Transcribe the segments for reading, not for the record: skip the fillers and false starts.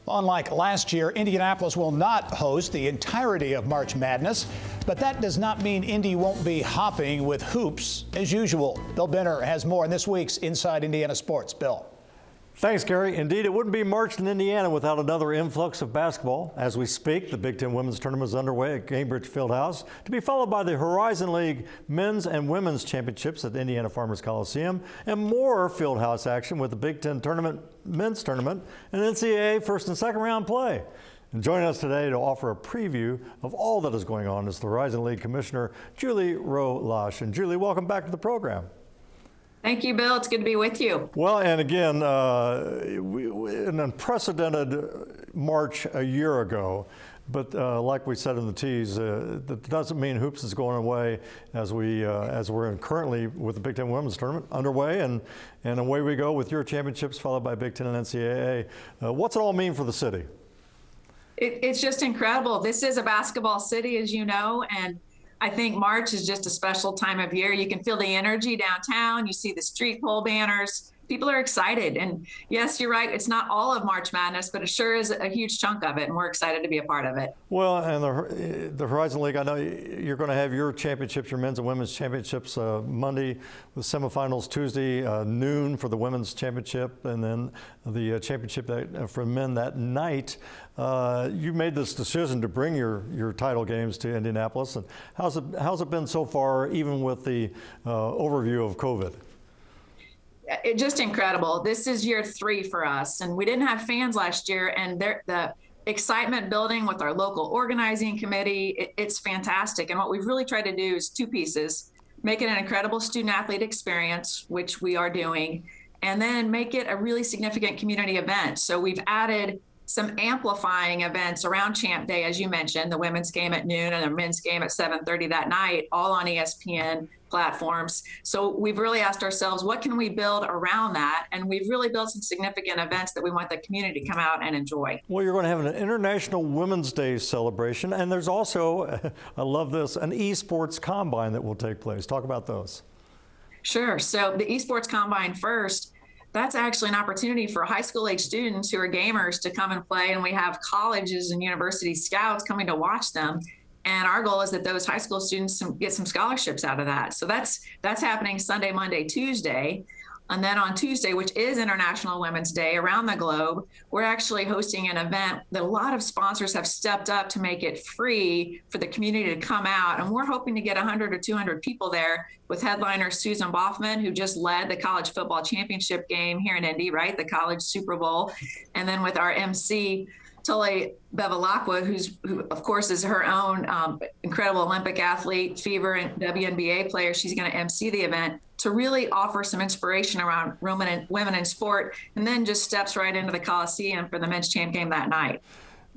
Unlike last year, Indianapolis will not host the entirety of March Madness, but that does not mean Indy won't be hopping with hoops as usual. Bill Benner has more in this week's Inside Indiana Sports. Bill. Thanks, Gary. Indeed, it wouldn't be March in Indiana without another influx of basketball. As we speak, the Big Ten Women's Tournament is underway at Cambridge Fieldhouse, to be followed by the Horizon League Men's and Women's Championships at Indiana Farmers Coliseum, and more Fieldhouse action with the Big Ten Tournament, Men's Tournament, and NCAA first and second round play. And joining us today to offer a preview of all that is going on is the Horizon League Commissioner, Julie Lach. And Julie, welcome back to the program. Thank you, Bill. It's good to be with you. Well, and again, an unprecedented March a year ago, but like we said in the tease, that doesn't mean hoops is going away as we're currently with the Big Ten Women's Tournament underway, and away we go with your championships followed by Big Ten and NCAA. What's it all mean for the city? It's just incredible. This is a basketball city, as you know, and I think March is just a special time of year. You can feel the energy downtown. You see the street pole banners. People are excited. And yes, you're right. It's not all of March Madness, but it sure is a huge chunk of it. And we're excited to be a part of it. Well, and the Horizon League, I know you're going to have your championships, your men's and women's championships Monday with semifinals Tuesday, noon for the women's championship, and then the championship for men that night. You made this decision to bring your title games to Indianapolis. And how's it been so far, even with the overview of COVID? It's just incredible. This is year 3 for us, and we didn't have fans last year, and the excitement building with our local organizing committee, it's fantastic. And what we've really tried to do is 2 pieces: make it an incredible student-athlete experience, which we are doing, and then make it a really significant community event. So we've added some amplifying events around Champ Day, as you mentioned, the women's game at noon and the men's game at 7:30 that night, all on ESPN platforms. So we've really asked ourselves, what can we build around that? And we've really built some significant events that we want the community to come out and enjoy. Well, you're going to have an International Women's Day celebration, and there's also, I love this, an esports combine that will take place. Talk about those. Sure. So the esports combine first, that's actually an opportunity for high school age students who are gamers to come and play. And we have colleges and university scouts coming to watch them. And our goal is that those high school students get some scholarships out of that. So that's happening Sunday, Monday, Tuesday. And then on Tuesday, which is International Women's Day around the globe, we're actually hosting an event that a lot of sponsors have stepped up to make it free for the community to come out. And we're hoping to get 100 or 200 people there, with headliner Susan Boffman, who just led the college football championship game here in Indy, right? The college Super Bowl. And then with our MC, Tole Bevilacqua, who of course is her own incredible Olympic athlete, Fever and WNBA player. She's going to MC the event to really offer some inspiration around women in sport, and then just steps right into the Coliseum for the men's champ game that night.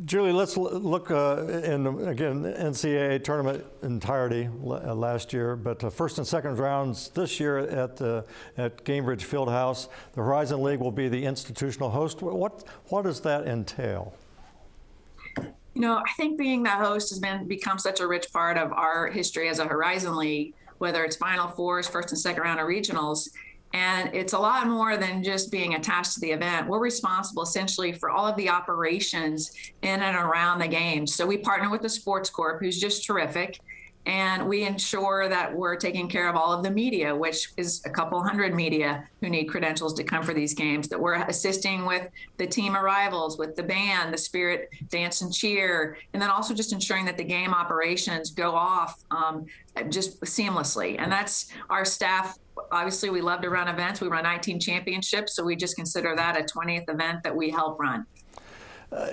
Julie, let's look in, again, NCAA tournament entirety last year, but first and second rounds this year at Cambridge Fieldhouse. The Horizon League will be the institutional host. What does that entail? You know, I think being the host has become such a rich part of our history as a Horizon League, whether it's Final Fours, first and second round of regionals. And it's a lot more than just being attached to the event. We're responsible essentially for all of the operations in and around the games. So we partner with the Sports Corp, who's just terrific. And we ensure that we're taking care of all of the media, which is a couple hundred media who need credentials to come for these games, that we're assisting with the team arrivals, with the band, the spirit dance and cheer, and then also just ensuring that the game operations go off just seamlessly. And that's our staff. Obviously, we love to run events. We run 19 championships, so we just consider that a 20th event that we help run.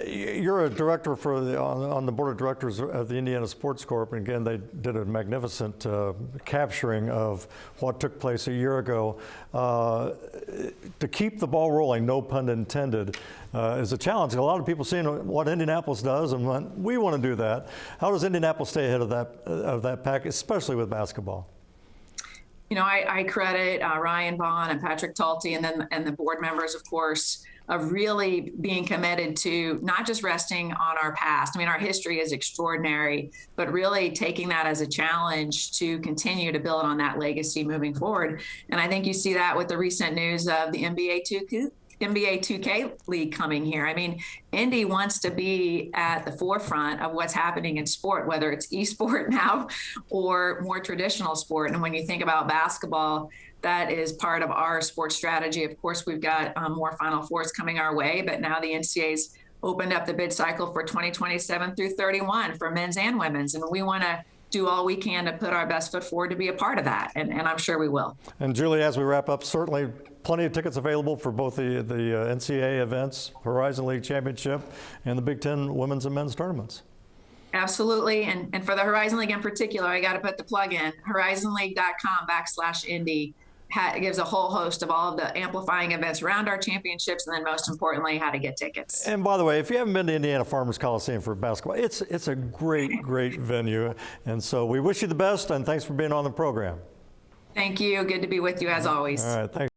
You're a director on the board of directors of the Indiana Sports Corp, and again, they did a magnificent capturing of what took place a year ago. To keep the ball rolling, no pun intended, is a challenge. A lot of people seeing what Indianapolis does, and we want to do that. How does Indianapolis stay ahead of that pack, especially with basketball? You know, I credit Ryan Vaughn and Patrick Talty and the board members, of course, of really being committed to not just resting on our past. I mean, our history is extraordinary, but really taking that as a challenge to continue to build on that legacy moving forward. And I think you see that with the recent news of the NBA NBA 2K League coming here. I mean, Indy wants to be at the forefront of what's happening in sport, whether it's esport now or more traditional sport. And when you think about basketball, that is part of our sports strategy. Of course, we've got more Final Fours coming our way, but now the NCAA's opened up the bid cycle for 2027 through 31 for men's and women's. And we want to do all we can to put our best foot forward to be a part of that. And I'm sure we will. And Julie, as we wrap up, certainly plenty of tickets available for both the NCAA events, Horizon League Championship, and the Big Ten women's and men's tournaments. Absolutely. And for the Horizon League in particular, I got to put the plug in, horizonleague.com/Indy. Gives a whole host of all of the amplifying events around our championships, and then most importantly, how to get tickets. And by the way, if you haven't been to Indiana Farmers Coliseum for basketball, it's a great venue. And so we wish you the best, and thanks for being on the program. Thank you. Good to be with you as always. All right. Thanks.